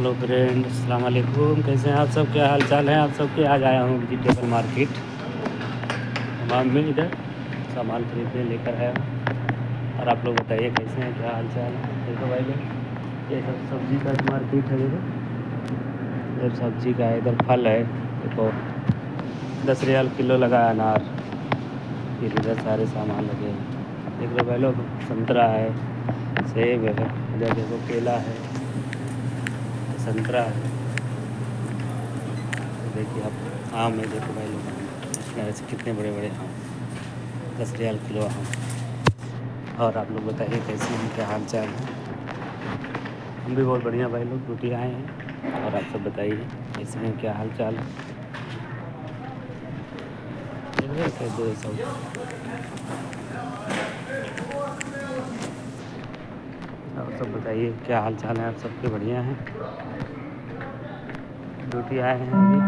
Hello friend, अस्सलाम वालेकुम। कैसे हैं आप सब? क्या हाल चाल है आप सबके? आज आया हूँ वेजिटेबल मार्केट तमाम में, इधर सामान खरीदने लेकर आया हूँ। और आप लोग बताइए कैसे हैं, क्या हाल चाल है? देखो भाई लोग, ये सब सब्ज़ी का मार्केट है। देखो इधर सब्ज़ी का है, इधर फल है। देखो 10 रियाल किलो लगा है अनार। फिर इधर सारे सामान लगे हैं। देख लो भाई लोग, संतरा है, सेब है, इधर देखो केला है, संतरा है। तो देखिए आप, आम है। देखो भाई लोग, आम इसमें ऐसे कितने बड़े बड़े आम, 10 रियाल किलो आम। और आप लोग बताइए कैसे हैं, क्या हाल चाल है? हम भी बहुत बढ़िया भाई लोग, ड्यूटी आए हैं। और आप सब बताइए कैसे हैं, क्या हाल चाल है? कैसे दो सब और सब बताइए क्या हाल चाल है? आप सबके बढ़िया हैं? ड्यूटी आए हैं अभी।